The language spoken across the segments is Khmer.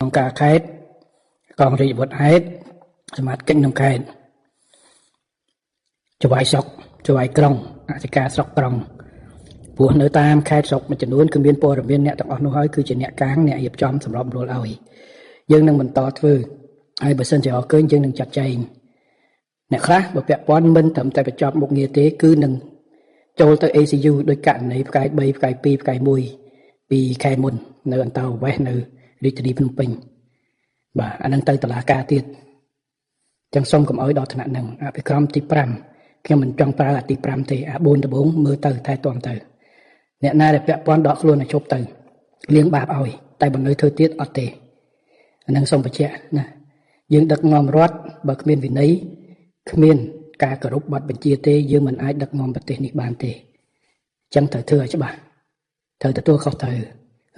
អង្គការខេត្តកងរាជអាវុធហេតុសមាជិកក្នុងខេត្តចវាយស្រុកចវាយក្រុងអធិការស្រុកក្រុងព្រោះនៅតាមខេត្តស្រុកមួយចំនួនគឺមានព័ត៌មានអ្នកទាំងអស់នោះហើយគឺជាអ្នកកាងអ្នករៀបចំសម្របសម្រួលឲ្យយើងនឹងបន្តធ្វើហើយបើសិនជាអរឃើញយើងនឹងចាត់ចែងអ្នកខ្លះបើពាក់ព័ន្ធមិនត្រឹមតែបញ្ចប់មុខងារទេគឺនឹងចូលទៅ ACU ដោយករណីផ្កាយ3ផ្កាយ2ផ្កាយ1ពីខែមុននៅអន្តរវេសនៅរាជធានីភ្នំពេញបាទអានឹងទៅតុលាការទៀតចឹងសូមកុំឲ្យដល់ថ្នាក់ហ្នឹងអភិក្រមទី5ខ្ញុំមិនចង់ប្រើអាទី5ទេអា4ដំបូងមើលទៅថែទាំទៅអ្នកណាដែលពាក់ព័ន្ធដកខ្លួនឲ្យជប់ទៅលៀងបាបឲ្យតែបើនៅធ្វើទៀតអត់ទេអានឹងសូមបញ្ជាក់ណាយើងដឹកនាំរដ្ឋបើគ្មានវិន័យគ្មានការគោរពបទបញ្ជាទេយើងមិនអាចដឹកនាំប្រទេសនេះបានទេចឹងត្រូវធ្វើឲ្យច្បាស់ត្រូវទទួលខុសត្រូវ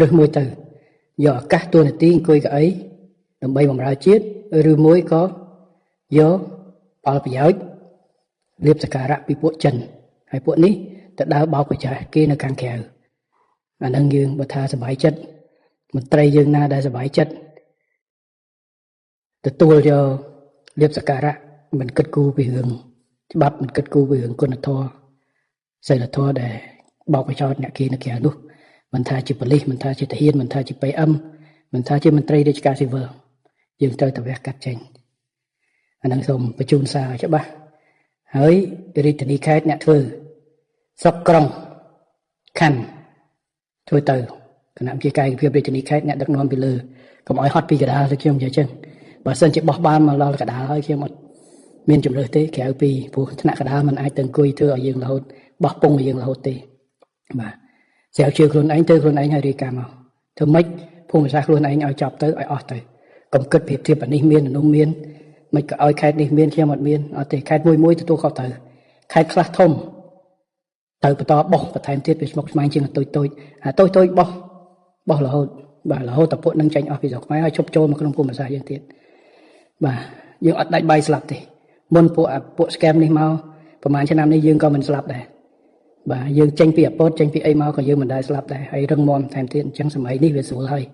ឬមួយទៅយកឱកាសទួលនីតិអង្គុយកៅអីដើម្បីបម្រើជាតិឬមួយក៏យកផលប្រយោជន៍លៀបសក្ការៈពីពួកចិនហើយពួកនេះទៅដើរបោកប្រចាស់គេនៅខាងក្រៅអានឹងយើងបើថាសบายចិត្តមន្ត្រីយើងណាដែលសบายចិត្តទទួលយកលៀបសក្ការៈមិនគិតគូរពីរឿងច្បាប់មិនគិតគូរពីរឿងគុណធម៌សីលធម៌ដែលបោកប្រចោតអ្នកគេនៅក្រៅនោះមិនថាជាប៉ូលីសមិនថាជាទាហានមិនថាជា PM មិនថាជាមន្ត្រីរាជការស៊ីវិលយើងត្រូវតែវះកាត់ចេញអានឹងសូមបញ្ជូនសារឲ្យច្បាស់ហើយរាជធានីខេត្តអ្នកធ្វើស្រុកក្រុងខណ្ឌធ្វើទៅគណៈវិជាកាយភាពរាជធានីខេត្តអ្នកដឹកនាំពីលើកុំឲ្យហត់ពីកណ្ដាលទៅខ្ញុំនិយាយចឹងបើសិនជាបោះបានមកដល់កណ្ដាលហើយខ្ញុំអត់មានជំរឿសទេក្រៅពីព្រោះថ្នាក់កណ្ដាលមិនអាចទៅអង្គុយធ្វើឲ្យយើងរហូតបោះពុងឲ្យយើងរហូតទេបាទស្រាវជ្រាវខ្លួនឯងទៅខ្លួនឯងឲ្យរាយការណ៍មកធ្វើម៉េចភូមិសាស្ត្រខ្លួនឯងឲ្យចប់ទៅឲ្យអស់ទៅកុំគិតប្រៀបធៀបអានេះមានអានោះមានមិនក៏ឲ្យខេត្តនេះមានខ្ញុំអត់មានអត់ទេខេត្តមួយទទួលខុសត្រូវខេត្តខ្លះធំទៅបន្តបោះបន្ថែមទៀតវាស្មុគស្មាញជាងតូចតូចអាតូចតូចបោះរហូតបាទរហូតតែពួកនឹងចាញ់អស់ពីស្រុកខ្មែរឲ្យឈប់ចូលមកក្នុងភូមិសាស្ត្រយើងទៀតបាទយើងអត់ដាច់បាយស្លាប់ទេមុនពួក scam នេះមកប្រហែលឆ្នាំនេះយើងក៏មិនស្លាប់ដែរបាទយើងចេញពីអពតចេញពីអីមកក៏យើងមិនដែលស្លាប់ដែរហើយរឹងមាំថែមទៀតអញ្ចឹងសម័យនេះវាស្រួលហើយ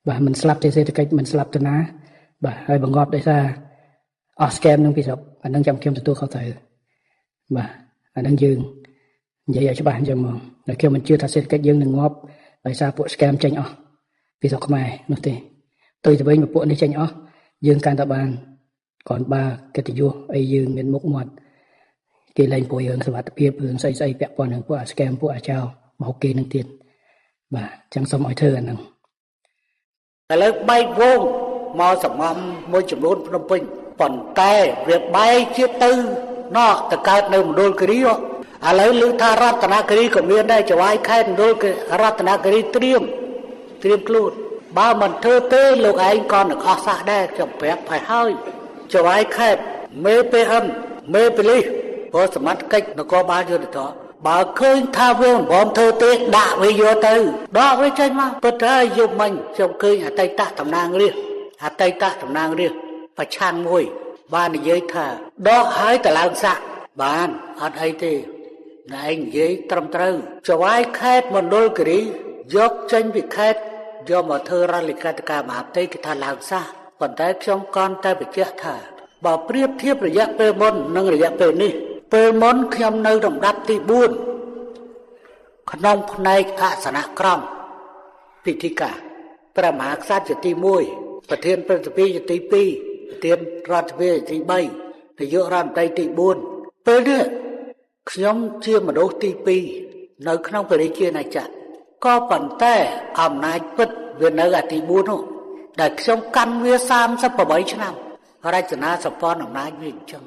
បាទមិនស្លាប់ទេសេដ្ឋកិច្ចមិនស្លាប់ទៅណាបាទហើយបង្ងាប់ដោយសារអស់ scam នឹងពីស្រុកអានឹងចាំខ្ញុំទទួលខុសត្រូវបាទអានឹងយើងនិយាយឲ្យច្បាស់អញ្ចឹងមកតែខ្ញុំមិនជឿថាសេដ្ឋកិច្ចយើងនឹងងាប់ដោយសារពួក scam ចេញអស់ពីស្រុកខ្មែរនោះទេទៅវិញពួកនេះចេញអស់យើងកាន់តែបានก่อนបាកិត្តិយសអីយើងមានមុខមាត់គេលែងព្រួយរឿងសុវត្ថិភាពរឿងស្អីពាក់ព័ន្ធនឹងពួកអា scam ពួកអាចោមកគេនឹងទៀតបាទអញ្ចឹងសូមឲ្យធ្វើអាហ្នឹងឥឡូវបែកវងមកសំងំមួយចំនួនភ្នំពេញប៉ុន្តែវាបែកជាទៅណោះទៅកើតនៅមណ្ឌលគិរីឥឡូវឮថារតនគិរីក៏មានដែរចវាយខេត្តមណ្ឌលរតនគិរីត្រៀមខ្លួនបើមិនធ្វើទេលោកឯងក៏នឹងអស់សះដែរខ្ញុំប្រាប់ឲ្យហើយចវាយខេត្តមេ PM មេប៉ូលីសព្រោះសមត្ថកិច្ចនគរបាលយុត្តិធម៌បើឃើញថាវាមិនព្រមធ្វើទេដាក់វាយកទៅដកវាចេញមកពិតហើយយប់មិញខ្ញុំឃើញអតីតតំណាងរាស្ត្រប្រឆាំងមួយបាននិយាយថាដកហើយតឡើងសាក់បានអត់អីទេណែឯងនិយាយត្រឹមត្រូវចវាយខេត្តមណ្ឌលគិរីយកចេញពីខេត្តយកមកធ្វើរលិកតការមហាផ្ទៃគេថាឡើងសាក់ប៉ុន្តែខ្ញុំគ្រាន់តែបញ្ជាក់ថាបើប្រៀបធៀបរយៈពេលមុននិងរយៈពេលនេះពេលមុនខ្ញុំនៅលំដាប់ទី4ក្នុងផ្នែកអសនៈក្រមពិធីការព្រះមហាក្សត្រជាទី1ប្រធានព្រឹទ្ធសភាជាទី2ប្រធានរដ្ឋសភាជាទី3នាយករដ្ឋមន្ត្រីទី4ពេលនេះខ្ញុំជាមនុស្សទី2នៅក្នុងព្រះរាជាណាចក្រក៏ប៉ុន្តែអំណាចពិតវានៅអាទី4នោះដែលខ្ញុំកាន់វា38ឆ្នាំរចនាសម្ព័ន្ធអំណាចវាអញ្ចឹង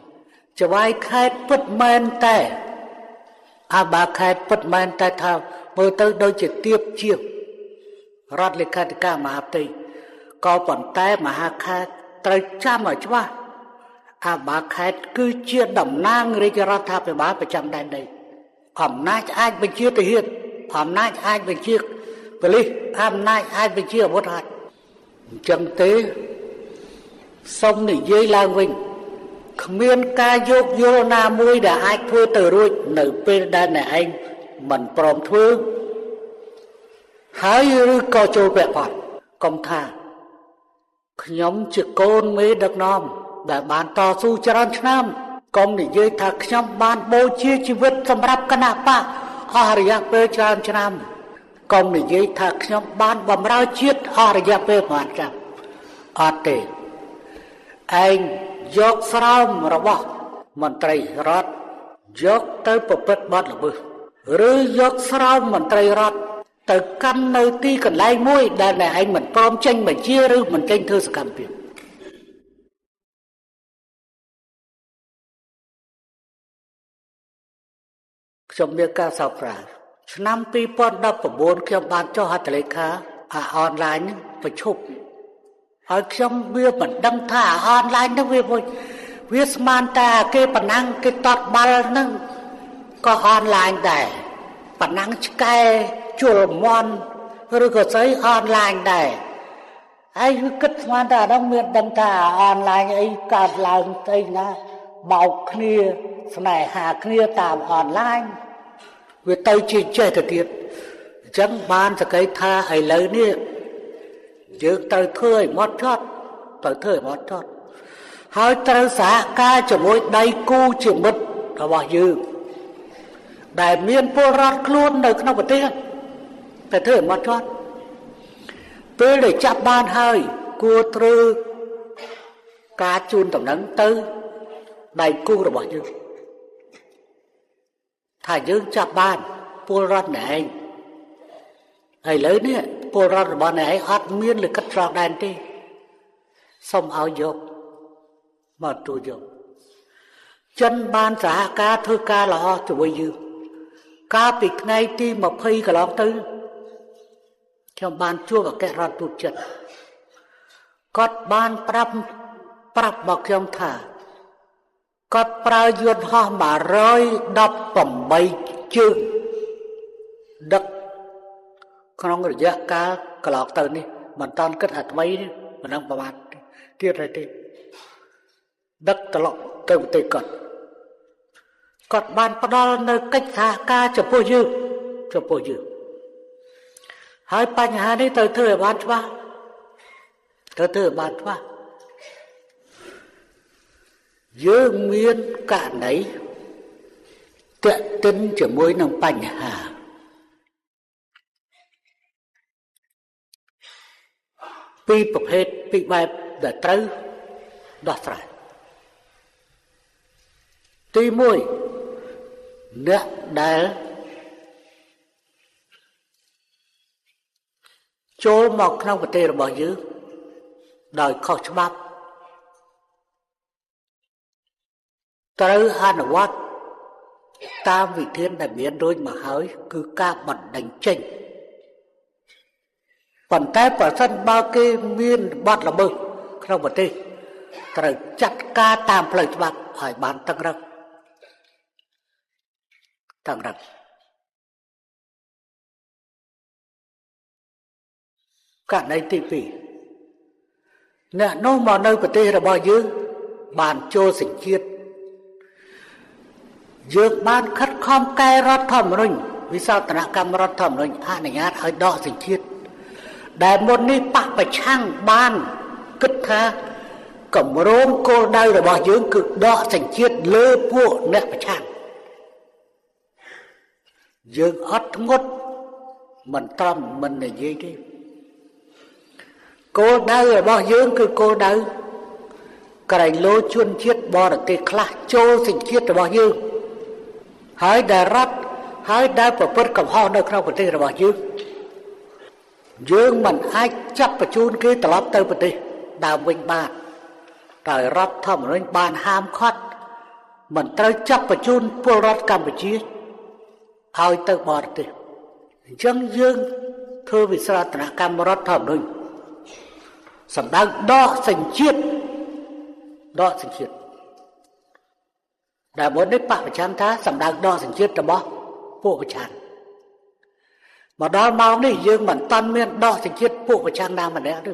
ចវាយខេត្តពិតមែនតែអាបាខេត្តពិតមែនតែថាមើលទៅដូចជាទៀបជាងរដ្ឋលេខាធិការមហាផ្ទៃក៏ប៉ុន្តែមហាខេត្តត្រូវចាំឲ្យច្បាស់អាបាខេត្តគឺជាតំណាងរាជរដ្ឋាភិបាលប្រចាំដែនដីអំណាចអាចបញ្ជាទាហានអំណាចអាចបញ្ជាប៉ូលីសអំណាចអាចបញ្ជាអាវុធហត្ថអញ្ចឹងទេសូមនិយាយឡើងវិញគ្មានការយោគយល់ណាមួយដែលអាចធ្វើទៅរួចនៅពេលដែលអ្នកឯងមិនព្រមធ្វើហើយឬក៏ចូលពាក់ព័ន្ធកុំថា ខ្ញុំជាកូនមេដឹកនាំដែលបានតស៊ូច្រើនឆ្នាំកុំនិយាយថាខ្ញុំបានបូជាជីវិតសម្រាប់គណៈបកអស់រយៈពេលច្រើនឆ្នាំកុំនិយាយថាខ្ញុំបានបម្រើជាតិអស់រយៈពេលប្រហែលឆ្នាំអត់ទេឯងយកស្រោមរបស់មន្ត្រីរដ្ឋយកទៅប្រព្រឹត្តបទល្មើសឬយកស្រោមមន្ត្រីរដ្ឋទៅកាន់នៅទីកន្លែងមួយដែលឯងមិនព្រមចេញបញ្ជាឬមិនចេញធ្វើសកម្មភាពខ្ញុំមានការសោកស្ដាយឆ្នាំ2019ខ្ញុំបានចុះហត្ថលេខាអនឡាញប្រជុំហើយខ្ញុំវាមិនដឹងថាអនឡាញនោះវាស្មានតែគេប៉ុណ្ណឹងគេតតបាល់ហ្នឹងក៏អនឡាញដែរប៉ុណ្ណឹងឆ្កែជលមន់ឬក៏ស្អីអនឡាញដែរហើយគឺគិតស្មានតែអានោះមានដឹងថាអនឡាញអីកើតឡើងស្អីណាបោកគ្នាស្នេហាគ្នាតាមអនឡាញវាទៅជាចេះទៅទៀតអញ្ចឹងបានសក្តិថាឥឡូវនេះយើងត្រូវធ្វើឲ្យហ្មត់ចត់ហើយត្រូវសហការជាមួយដៃគូជាមិត្តរបស់យើងដែលមានពលរដ្ឋខ្លួននៅក្នុងប្រទេសតែធ្វើឲ្យហ្មត់ចត់ពេលដែលចាប់បានហើយគួរត្រូវការជូនដំណឹងទៅដៃគូរបស់យើងថាយើងចាប់បានពលរដ្ឋណែឯងឥឡូវនេះពលរដ្ឋរបស់ណែឯងអត់មានលិខិតឆ្លងដែនទេសូមឲ្យយកមកទូយកចិនបានសហការធ្វើការល្អជាមួយយើងកាលពីថ្ងៃទី20កន្លងទៅខ្ញុំបានជួបអគ្គរដ្ឋទូតចិនគាត់បានប្រាប់មកខ្ញុំថាគាត់ប្រើយន្តហោះ118ជើងដឹកក្នុងរយៈកាលកន្លងទៅនេះមិនតាន់គិតថាថ្មីនេះមិនដឹងប្រហែលទៀតហើយទេដឹកត្រឡប់ទៅប្រទេសគាត់បានផ្ដល់នៅកិច្ចសហការចំពោះយើងហើយបញ្ហានេះត្រូវធ្វើឲ្យបានច្បាស់យើងមានករណីទាក់ទិនជាមួយនឹងបញ្ហាពីរប្រភេទពីរបែបដែលត្រូវដោះស្រាយទី1អ្នកដែលចូលមកក្នុងប្រទេសរបស់យើងដោយខុសច្បាប់ត្រូវអនុវត្តតាមវិធានដែលមានរួចមកហើយគឺការបណ្តេញចេញប៉ុន្តែប្រសិនបើគេមានបទល្មើសក្នុងប្រទេសត្រូវចាត់ការតាមផ្លូវច្បាប់ឲ្យបានតឹងរឹងករណីទី2អ្នកនោះមកនៅប្រទេសរបស់យើងបានចូលសញ្ជាតិយើងបានខិតខំកែរដ្ឋធម្មនុញ្ញវិសោធនកម្មរដ្ឋធម្មនុញ្ញអនុញ្ញាតឲ្យដកសញ្ជាតិដែលមុននេះបកប្រឆាំងបានគិតថាគម្រោងគោលដៅរបស់យើងគឺដកសញ្ជាតិលើពួកអ្នកប្រឆាំងយើងអត់ធ្ងន់មិនត្រឹមមិននិយាយទេគោលដៅរបស់យើងគឺគោលដៅក្រែងលោជនជាតិបរទេសខ្លះចូលសញ្ជាតិរបស់យើងហើយដែលរដ្ឋហើយដែលប្រព្រឹត្តកំហុសនៅក្នុងប្រទេសរបស់យើងមិនអាចចាប់បញ្ជូនគេត្រឡប់ទៅប្រទេសដើមវិញបានតែរដ្ឋធម្មនុញ្ញបានហាមឃាត់មិនត្រូវចាប់បញ្ជូនពលរដ្ឋកម្ពុជាឲ្យទៅបរទេសអញ្ចឹងយើងធ្វើវិសោធនកម្មរដ្ឋធម្មនុញ្ញសម្ដៅដកសញ្ជាតិដែលមុននេះបកប្រឆាំងថាសម្ដៅដកសញ្ជាតិរបស់ពួកប្រឆាំងមកដល់ម៉ោងនេះយើងមិនតាន់មានដកសញ្ជាតិពួកប្រឆាំងណាម្នាក់ទេ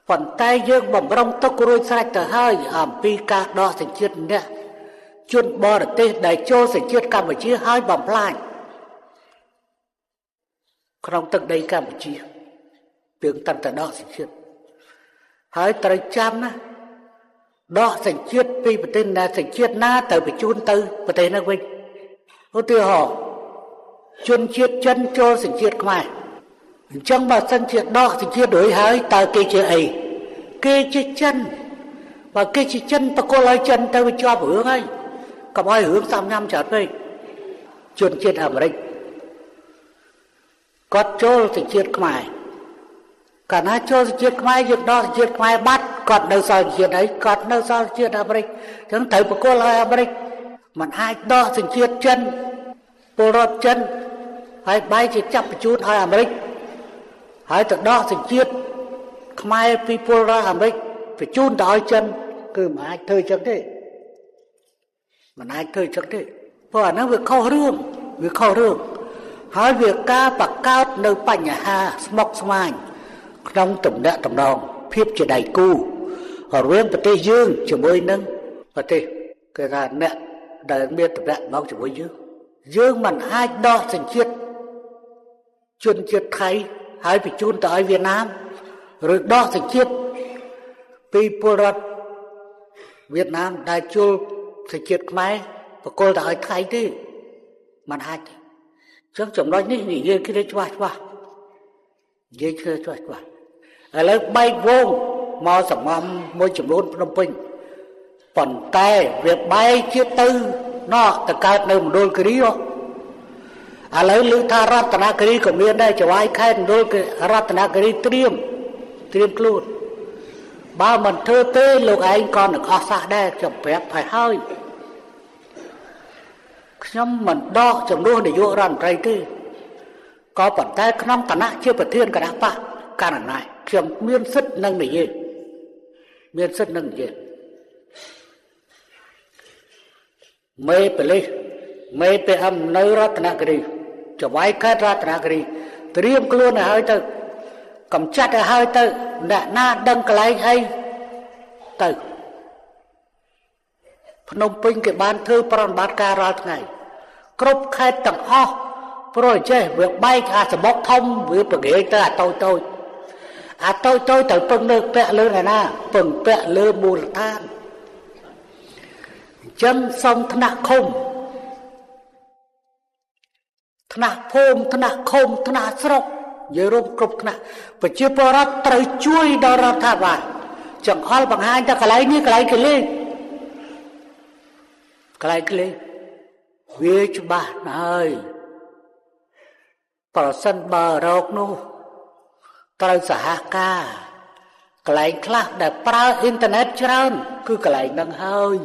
ប៉ុន្តែយើងបំរុងទុករួចស្រេចទៅហើយអំពីការដកសញ្ជាតិអ្នកជនបរទេសដែលចូលសញ្ជាតិកម្ពុជាហើយបំផ្លាញ ក្នុងទឹកដីកម្ពុជាយើងតាំងតែដកសញ្ជាតិហើយត្រូវចាំណាដកសញ្ជាតិពីប្រទេសណាសញ្ជាតិណាទៅបញ្ជូនទៅប្រទេសនោះវិញឧទាហរណ៍ជនជាតិចិនចូលសញ្ជាតិខ្មែរអញ្ចឹងបើសិនជាដកសញ្ជាតិរួចហើយតើគេជាអីគេជាចិនបើគេជាចិនបកគលឲ្យចិនទៅវាជាប់រឿងហើយកុំឲ្យរឿងសំញ៉ាំច្រើនពេកជនជាតិអាមេរិកគាត់ចូលសញ្ជាតិខ្មែរកាលណាចូលសញ្ជាតិខ្មែរយើងដកសញ្ជាតិខ្មែរបាត់គាត់នៅសល់សញ្ជាតិអីគាត់នៅសល់សញ្ជាតិអាមេរិកអញ្ចឹងត្រូវបកគលឲ្យអាមេរិកមិនអាចដកសញ្ជាតិចិនពលរដ្ឋចិនហើយបែរជាចាប់បញ្ជូនឲ្យអាមេរិកហើយទៅដកសញ្ជាតិខ្មែរពីពលរដ្ឋអាមេរិកបញ្ជូនទៅឲ្យចិនគឺមិនអាចធ្វើចឹងទេមិនអាចធ្វើចឹងទេព្រោះអានោះវាខុសរឿងហើយវាការបកកើតនៅបញ្ហាស្មុគស្មាញក្នុងទំនាក់ទំនងភាពជាដៃគូរវាងប្រទេសយើងជាមួយនឹងប្រទេសគេថាអ្នកដែលមានទំនាក់ទំនងជាមួយយើងមិនអាចដកសញ្ជាតិជនជាតិថៃហើយបញ្ជូនទៅឲ្យវៀតណាមឬដកសញ្ជាតិពីពលរដ្ឋវៀតណាមដែលជួលសញ្ជាតិខ្មែរបកគលទៅឲ្យថៃទេមិនអាចទេអញ្ចឹងចំណុចនេះនិយាយគ្នាច្បាស់និយាយគ្នាច្បាស់ឥឡូវបែកវងមកសំងំមួយចំនួនភ្នំពេញប៉ុន្តែវាបែកជាទៅណោះទៅកើតនៅមណ្ឌលគិរីឥឡូវឮថារតនគិរីក៏មានដែរចវាយខេត្តមណ្ឌលរតនគិរីត្រៀមខ្លួនបើមិនធ្វើទេលោកឯងក៏នឹងអស់សះដែរខ្ញុំប្រាប់ហើយខ្ញុំមិនដកចំនួននាយករដ្ឋមន្ត្រីទេក៏ប៉ុន្តែក្នុងឋានៈជាប្រធានគណៈបកកណ្ដាលអំណាចខ្ញុំមានសិទ្ធិនឹងនិយាយមេប៉ូលីសមេ PM នៅរតនគិរីចវាយខេត្តរតនគិរីត្រៀមខ្លួនឲ្យហើយទៅកំចាត់ឲ្យហើយទៅអ្នកណាដឹងកន្លែងអីទៅភ្នំពេញគេបានធ្វើប្រតិបត្តិការរាល់ថ្ងៃគ្រប់ខេត្តទាំងអស់ព្រោះចេះវាបែកអាសមុកធំវាប្រកែកទៅអាតូចទៅពឹងលើពាក់លើណាពឹងពាក់លើមូលដ្ឋានអញ្ចឹងសុំថ្នាក់ឃុំថ្នាក់ភូមិថ្នាក់ឃុំថ្នាក់ស្រុកយើងរួមគ្រប់ថ្នាក់ប្រជាពលរដ្ឋត្រូវជួយដល់រដ្ឋាភិបាលចង្អុលបង្ហាញតែកន្លែងនេះកន្លែងគេលេងវាច្បាស់ហើយប្រសិនបើរោគនោះត្រូវសហការកន្លែងខ្លះដែលប្រើអ៊ីនធឺណិតច្រើនគឺកន្លែងហ្នឹងហើយ